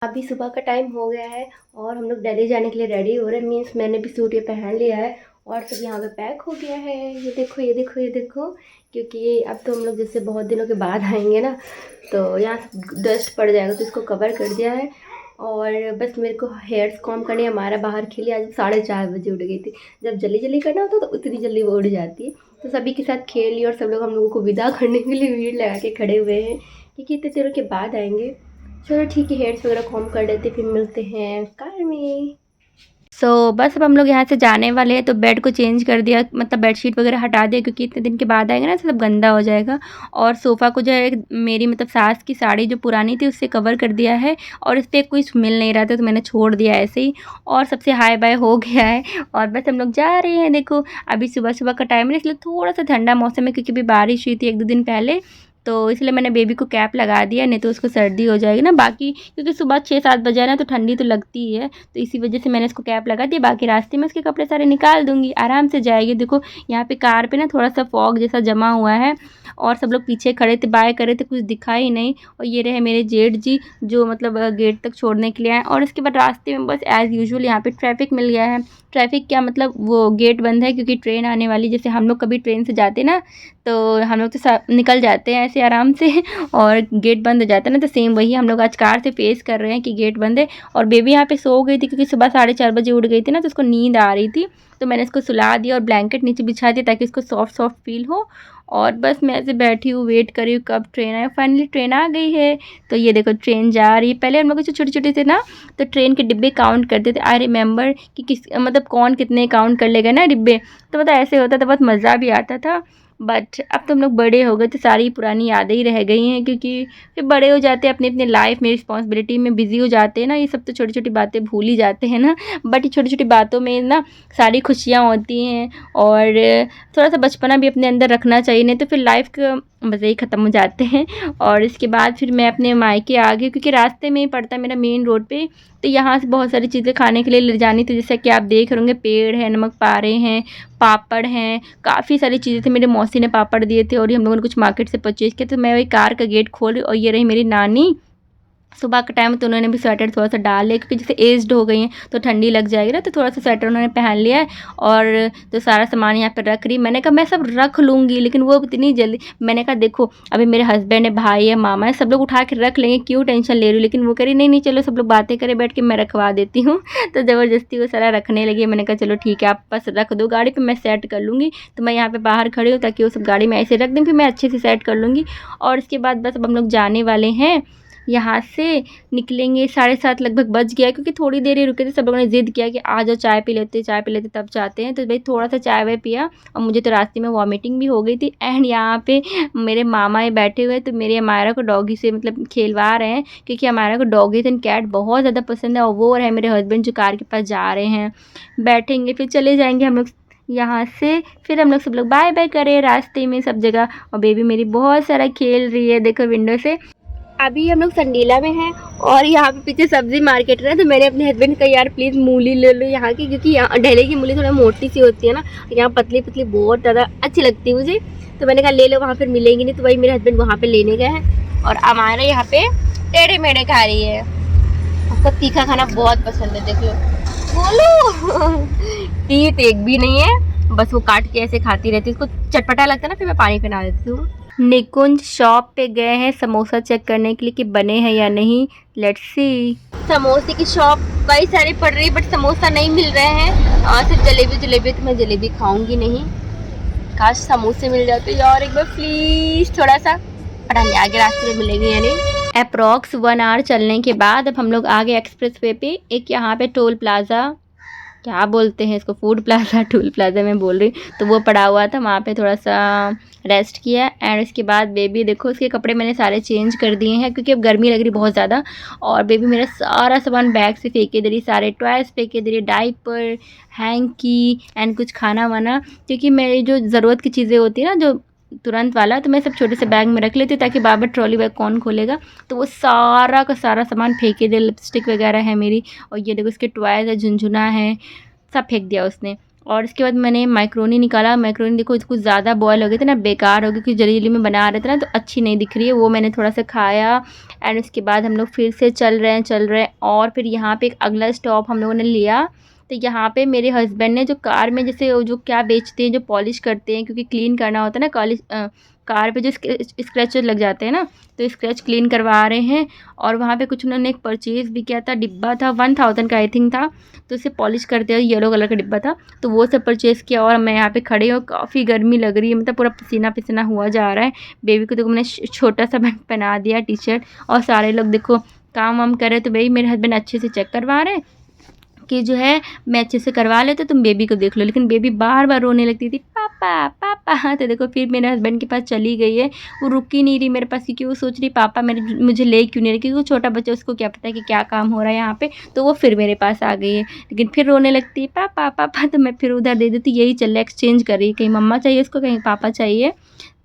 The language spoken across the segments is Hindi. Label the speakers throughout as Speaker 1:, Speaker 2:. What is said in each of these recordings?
Speaker 1: अभी सुबह का टाइम हो गया है और हम लोग दिल्ली जाने के लिए रेडी हो रहे हैं। मीन्स मैंने भी सूट ये पहन लिया है और सब यहाँ पे पैक हो गया है। ये देखो ये देखो ये देखो, क्योंकि अब तो हम लोग जैसे बहुत दिनों के बाद आएंगे ना, तो यहाँ से डस्ट पड़ जाएगा तो इसको कवर कर दिया है। और बस मेरे को हेयर्स कॉम करनी है। हमारा बाहर खिली आज 4:30 बजे उठ गई थी। जब जल्दी जल्दी करना होता तो उतनी जल्दी वो उड़ जाती है। तो सभी के साथ खेल ली और सब लोग हम लोगों को विदा करने के लिए भीड़ लगा के खड़े हुए हैं, क्योंकि इतने दिनों के बाद आएंगे। चलो ठीक है, हेयर्स वगैरह कॉम कर लेते, फिर मिलते हैं कार में। बस अब हम लोग यहाँ से जाने वाले हैं, तो बेड को चेंज कर दिया, मतलब बेडशीट वगैरह हटा दिया, क्योंकि इतने दिन के बाद आएंगे ना तो सब गंदा हो जाएगा। और सोफ़ा को जो है मेरी मतलब सास की साड़ी जो पुरानी थी उससे कवर कर दिया है, और इस पर कोई मिल नहीं रहा था तो मैंने छोड़ दिया ऐसे ही। और सबसे हाय बाय हो गया है और बस हम लोग जा रहे हैं। देखो अभी सुबह सुबह का टाइम है, इसलिए थोड़ा सा ठंडा मौसम है, क्योंकि अभी बारिश हुई थी 1-2 दिन पहले, तो इसलिए मैंने बेबी को कैप लगा दिया, नहीं तो उसको सर्दी हो जाएगी ना। बाकी क्योंकि सुबह 6-7 बजे ना तो ठंडी तो लगती ही है, तो इसी वजह से मैंने इसको कैप लगा दिया। बाकी रास्ते में उसके कपड़े सारे निकाल दूंगी, आराम से जाएगी। देखो यहाँ पे कार पे ना थोड़ा सा फॉग जैसा जमा हुआ है, और सब लोग पीछे खड़े थे, बाय करे थे, कुछ दिखा ही नहीं। और ये रहे मेरे जेठ जी, जो मतलब गेट तक छोड़ने के लिए आए। और इसके बाद रास्ते में बस एज़ यूजुअल यहाँ पे ट्रैफिक मिल गया है। ट्रैफिक क्या मतलब, वो गेट बंद है क्योंकि ट्रेन आने वाली। जैसे हम लोग कभी ट्रेन से जाते ना तो हम लोग तो निकल जाते हैं ऐसे आराम से और गेट बंद हो जाता है ना, तो सेम वही हम लोग आज कार से फेस कर रहे हैं कि गेट बंद है। और बेबी यहाँ पे सो गई थी, क्योंकि सुबह 4:30 बजे उठ गई थी ना, तो उसको नींद आ रही थी। तो मैंने इसको सुला दिया और ब्लैंकेट नीचे बिछा दिया ताकि इसको सॉफ्ट सॉफ्ट फील हो। और बस मैं ऐसे बैठी हूँ, वेट कर रही हूँ कब ट्रेन आए। फाइनली ट्रेन आ गई है। तो ये देखो ट्रेन जा रही है। पहले हम लोग जो छोटे छोटे थे ना, तो ट्रेन के डिब्बे काउंट करते थे। आई रिमेंबर कि किस मतलब कौन कितने काउंट कर लेगा ना डिब्बे, तो मतलब ऐसे होता था, बहुत मज़ा भी आता था। बट अब तो हम लोग बड़े हो गए तो सारी पुरानी यादें ही रह गई हैं, क्योंकि फिर बड़े हो जाते हैं, अपनी अपनी लाइफ में रिस्पॉन्सिबिलिटी में बिज़ी हो जाते हैं ना। ये सब तो छोटी छोटी बातें भूल ही जाते हैं ना, बट ये छोटी छोटी बातों में ना सारी खुशियाँ होती हैं। और थोड़ा सा बचपना भी अपने अंदर रखना चाहिए, नहीं तो फिर लाइफ के मज़े ही ख़त्म हो जाते हैं। और इसके बाद फिर मैं अपने मायके आ गई, क्योंकि रास्ते में ही पड़ता है मेरा मेन रोड पे। तो यहाँ से बहुत सारी चीज़ें खाने के लिए ले जानी थी, जैसे कि आप देख रहे होंगे पेड़ है, नमक पारे हैं, पापड़ हैं, काफ़ी सारी चीज़ें थी। मेरे मौसी ने पापड़ दिए थे और हम लोगों ने कुछ मार्केट से परचेज़ किया। तो मैं वही कार का गेट खोल रही, और ये रही मेरी नानी। सुबह के टाइम तो उन्होंने भी स्वेटर थोड़ा सा डाल लिया, क्योंकि जैसे एज्ड हो गई हैं तो ठंडी लग जाएगी ना, तो थोड़ा सा स्वेटर उन्होंने पहन लिया है। और तो सारा सामान यहाँ पर रख रही। मैंने कहा मैं सब रख लूँगी, लेकिन वो इतनी जल्दी, मैंने कहा देखो अभी मेरे हस्बैंड है, भाई है, मामा है, सब लोग उठा के रख लेंगे, क्यों टेंशन ले रही हूँ। लेकिन वो कह रही नहीं नहीं चलो सब लोग बातें करें बैठ के, मैं रखवा देती हूँ। तो ज़बरदस्ती वो सारा रखने लगी। मैंने कहा चलो ठीक है, आप बस रख दो गाड़ी पर, मैं सेट कर लूँगी। तो मैं यहाँ पर बाहर खड़ी हूँ ताकि वो सब गाड़ी में ऐसे रख दें, फिर मैं अच्छे से सेट कर लूँगी। और इसके बाद बस अब हम लोग जाने वाले हैं। यहाँ से निकलेंगे 7:30 लगभग बज गया, क्योंकि थोड़ी देर ही रुके थे। सब लोगों ने ज़िद किया कि आ जाओ चाय पी लेते, चाय पी लेते तब जाते हैं। तो भाई थोड़ा सा चाय वाय पिया, और मुझे तो रास्ते में वॉमिटिंग भी हो गई थी। एंड यहाँ पे मेरे मामा ये बैठे हुए, तो मेरे अमायरा को डॉगी से मतलब खेलवा रहे हैं, क्योंकि अमायरा को डॉगीज एंड कैट बहुत ज़्यादा पसंद है। और वो है मेरे हस्बैंड जो कार के पास जा रहे हैं, बैठेंगे फिर चले जाएंगे हम लोग यहाँ से। फिर हम लोग सब लोग बाय बाय करें रास्ते में सब जगह। और बेबी मेरी बहुत सारा खेल रही है, देखो विंडो से। अभी हम लोग संडीला में हैं और यहाँ पे पीछे सब्जी मार्केट है। तो मैंने अपने हस्बैंड का यार प्लीज़ मूली ले लो यहाँ की, क्योंकि यहाँ ढेले की मूली थोड़ा मोटी सी होती है ना, यहाँ पतली पतली बहुत ज़्यादा अच्छी लगती है मुझे। तो मैंने कहा ले लो, वहाँ फिर मिलेंगी नहीं। तो वही मेरे हस्बैंड वहाँ पे लेने गए हैं, और हमारे यहाँ पे टेढ़े मेढ़े खा रही है। उसको तीखा खाना बहुत पसंद है, देख लो बोलो तीत एक भी नहीं है, बस वो काट के ऐसे खाती रहती है। उसको चटपटा लगता है ना, फिर मैं पानी पिला देती हूँ। निकुंज शॉप पे गए हैं समोसा चेक करने के लिए कि बने हैं या नहीं। Let's see. समोसे की शॉप कई सारी पड़ रही है, बट समोसा नहीं मिल रहे हैं। और सिर्फ जलेबी जलेबी, तो मैं जलेबी खाऊंगी नहीं। काश समोसे मिल जाते यार एक बार प्लीज, थोड़ा सा। पता नहीं आगे रास्ते में मिलेंगे या नहीं। अप्रॉक्स 1 आवर चलने के बाद अब हम लोग आ गए एक्सप्रेस वे पे। एक यहाँ पे टोल प्लाजा, क्या बोलते हैं इसको, फूड प्लाजा, टोल प्लाजा मैं बोल रही, तो वो पड़ा हुआ था, वहाँ पे थोड़ा सा रेस्ट किया। एंड उसके बाद बेबी देखो, उसके कपड़े मैंने सारे चेंज कर दिए हैं, क्योंकि अब गर्मी लग रही बहुत ज़्यादा। और बेबी मेरा सारा सामान बैग से फेंके दे रही, सारे टॉयज़ फेंके दे रही, डाइपर, हैंकी एंड कुछ खाना वाना, क्योंकि मेरी जो ज़रूरत की चीज़ें होती है ना, जो तुरंत वाला, तो मैं सब छोटे से बैग में रख लेती हूँ, ताकि बार बार ट्रॉली बैग कौन खोलेगा। तो वो सारा का सारा सामान फेंके दे। लिपस्टिक वगैरह है मेरी, और ये देखो इसके टॉयज़ है, झुनझुना है, सब फेंक दिया उसने। और इसके बाद मैंने मैक्रोनी निकाला। मैक्रोनी देखो कुछ ज़्यादा बॉयल हो गए थे ना, बेकार हो गई, क्योंकि जल्दी जल्दी में बना रहे थे ना, तो अच्छी नहीं दिख रही है। वो मैंने थोड़ा सा खाया। एंड उसके बाद हम लोग फिर से चल रहे हैं और फिर यहाँ पे एक अगला स्टॉप हम लोगों ने लिया। तो यहाँ पे मेरे हस्बैंड ने जो कार में जैसे वो जो क्या बेचते हैं, जो पॉलिश करते हैं, क्योंकि क्लीन करना होता है ना कार पे जो स्क्रैचेस लग जाते हैं ना, तो स्क्रैच क्लीन करवा रहे हैं। और वहाँ पे कुछ उन्होंने एक परचेज़ भी किया था, डिब्बा था 1000 का आई थिंक था, तो उसे पॉलिश करते हैं, येलो कलर का डिब्बा था, तो वो सब परचेज़ किया। और मैं यहाँ पे खड़ी हूँ, काफ़ी गर्मी लग रही है, मतलब पूरा पसीना पसीना हुआ जा रहा है। बेबी को देखो मैंने छोटा सा पहना दिया टी शर्ट, और सारे लोग देखो काम वाम कर रहे, तो भाई मेरे हस्बैंड अच्छे से चेक करवा रहे हैं कि जो है मैं अच्छे से करवा लेते, तुम बेबी को देख लो। लेकिन बेबी बार बार रोने लगती थी, पापा पापा। तो देखो फिर मेरे हस्बैंड के पास चली गई है। वो रुक ही नहीं रही मेरे पास, क्योंकि वो सोच रही पापा मुझे ले क्यों नहीं रही, क्योंकि वो छोटा बच्चा, उसको क्या पता है कि क्या काम हो रहा है यहाँ पे। तो वो फिर मेरे पास आ गई है, लेकिन फिर रोने लगती है पापा पापा। तो मैं फिर उधर दे देती, यही चल रहा है, एक्सचेंज कर रही है, कहीं मम्मा चाहिए उसको, कहीं पापा चाहिए।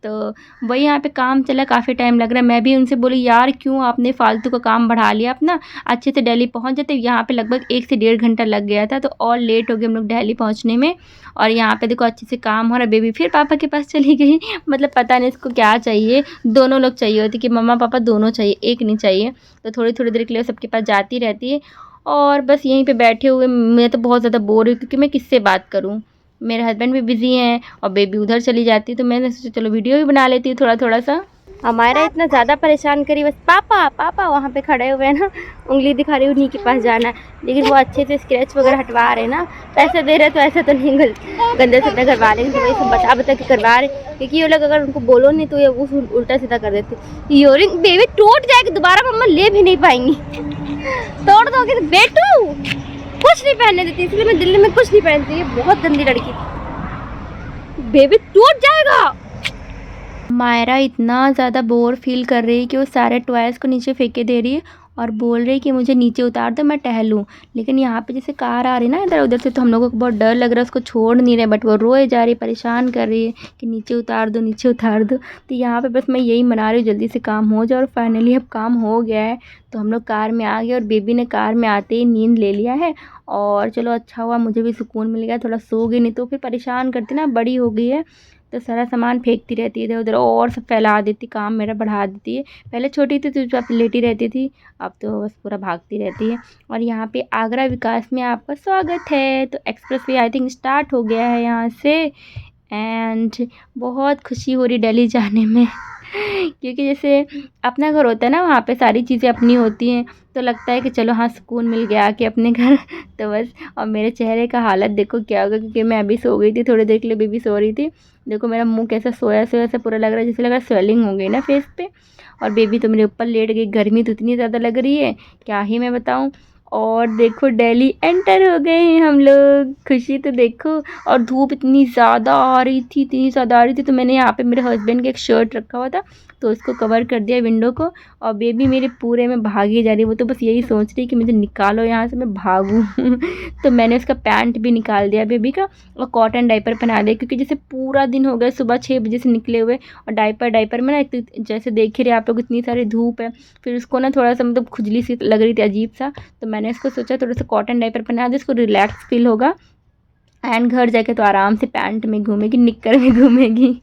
Speaker 1: तो वही यहाँ पे काम चला, काफ़ी टाइम लग रहा है। मैं भी उनसे बोली यार क्यों आपने फालतू का काम बढ़ा लिया अपना, अच्छे से दिल्ली पहुँच जाते। यहाँ पे लगभग 1 से 1.5 घंटा लग गया था, तो और लेट हो गए हम लोग दिल्ली पहुँचने में। और यहाँ पे देखो अच्छे से काम हो रहा है। बेबी फिर पापा के पास चली गई। मतलब पता नहीं इसको क्या चाहिए, दोनों लोग चाहिए होती कि मम्मा पापा दोनों चाहिए, एक नहीं चाहिए। तो थोड़ी थोड़ी देर के लिए सबके पास जाती रहती है। और बस यहीं पे बैठे हुए मैं तो बहुत ज़्यादा बोर हुई, क्योंकि मैं किससे बात करूँ, मेरे हस्बैंड भी बिज़ी हैं और बेबी उधर चली जाती है। तो मैंने सोचा चलो वीडियो भी बना लेती हूँ थोड़ा थोड़ा सा। हमारा इतना ज़्यादा परेशान करी, बस पापा पापा वहाँ पे खड़े हुए हैं ना, उंगली दिखा रही, उन्हीं के पास जाना है। लेकिन वो अच्छे से स्क्रैच वगैरह हटवा रहे ना, पैसे दे रहे तो ऐसा तो नहीं गंदे से करवा रहे, तो वही सब बता बता के करवा रहे। क्योंकि ये लोग अगर उनको बोलो नहीं तो ये वो उल्टा सीधा कर देते। इयरिंग बेबी टूट जाएगी, दोबारा मम्मा ले भी नहीं पाएंगी। तोड़ दोगे तो बेटू कुछ नहीं पहनने देती, इसलिए मैं दिल्ली में कुछ नहीं पहनती। ये बहुत गंदी लड़की, बेबी टूट जाएगा। मायरा इतना ज़्यादा बोर फील कर रही है कि वो सारे टॉयज़ को नीचे फेंके दे रही है और बोल रही है कि मुझे नीचे उतार दो, मैं टहलूँ। लेकिन यहाँ पे जैसे कार आ रही है ना इधर उधर से, तो हम लोगों को बहुत डर लग रहा है, उसको छोड़ नहीं रहे, बट वो रोए जा रही है, परेशान कर रही है कि नीचे उतार दो नीचे उतार दो। तो यहाँ पे बस मैं यही मना रही हूँ जल्दी से काम हो जाए। और फाइनली अब काम हो गया है, तो हम लोग कार में आ गए और बेबी ने कार में आते ही नींद ले लिया है। और चलो अच्छा हुआ, मुझे भी सुकून मिल गया, थोड़ा सो गई, नहीं तो फिर परेशान करती ना, बड़ी हो गई है तो सारा सामान फेंकती रहती है इधर उधर, और सब फैला देती, काम मेरा बढ़ा देती है। पहले छोटी थी तो चुपचाप लेटी रहती थी, अब तो बस पूरा भागती रहती है। और यहाँ पे आगरा विकास में आपका स्वागत है। तो express way I think start हो गया है यहाँ से। एंड बहुत खुशी हो रही दिल्ली जाने में क्योंकि जैसे अपना घर होता है ना, वहाँ पे सारी चीज़ें अपनी होती हैं, तो लगता है कि चलो हाँ सुकून मिल गया कि अपने घर। तो बस, और मेरे चेहरे का हालत देखो क्या होगा, क्योंकि मैं अभी सो गई थी, थोड़ी देर के लिए बेबी सो रही थी। देखो मेरा मुंह कैसा सोया सोया सा पूरा लग रहा है, जैसे लग रहा है स्वेलिंग हो गई ना फेस पे। और बेबी तो मेरे ऊपर लेट गई, गर्मी तो इतनी ज़्यादा लग रही है क्या ही मैं बताऊँ। और देखो दिल्ली एंटर हो गए हैं हम लोग, खुशी तो देखो। और धूप इतनी ज़्यादा आ रही थी, इतनी ज़्यादा आ रही थी, तो मैंने यहाँ पे मेरे हस्बैंड का एक शर्ट रखा हुआ था, तो उसको कवर कर दिया विंडो को। और बेबी मेरे पूरे में भागी जा रही है, वो तो बस यही सोच रही है कि मुझे निकालो यहाँ से, मैं भागूँ तो मैंने उसका पैंट भी निकाल दिया बेबी का, और कॉटन डाइपर पहना दिया, क्योंकि जैसे पूरा दिन हो गया सुबह 6 बजे से निकले हुए, और डाइपर में ना जैसे देख ही रहे आप लोग इतनी सारी धूप है, फिर उसको ना थोड़ा सा मतलब खुजली सी लग रही थी अजीब सा। तो मैंने इसको सोचा थोड़ा सा कॉटन डाइपर पहना दे, इसको रिलैक्स फील होगा, एंड घर जाके तो आराम से पैंट में घूमेगी, निक्कर में घूमेगी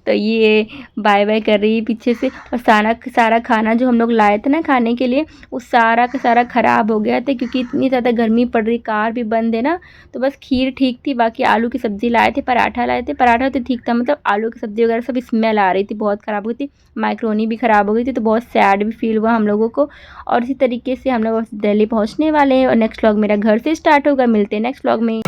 Speaker 1: तो ये बाय बाय कर रही है पीछे से। और सारा खाना जो हम लोग लाए थे ना खाने के लिए, वो सारा का सारा ख़राब हो गया था, क्योंकि इतनी ज़्यादा गर्मी पड़ रही, कार भी बंद है ना। तो बस खीर ठीक थी, बाकी आलू की सब्ज़ी लाए थे, पराठा लाए थे, पराठा तो ठीक था, मतलब आलू की सब्ज़ी वगैरह सब स्मेल आ रही थी, बहुत ख़राब हो गई थी। मैक्रोनी भी ख़राब हो गई थी, तो बहुत सैड भी फील हुआ हम लोगों को। और इसी तरीके से हम लोग दिल्ली पहुँचने वाले हैं, और नेक्स्ट व्लॉग मेरा घर से स्टार्ट होगा। मिलते हैं नेक्स्ट व्लॉग में।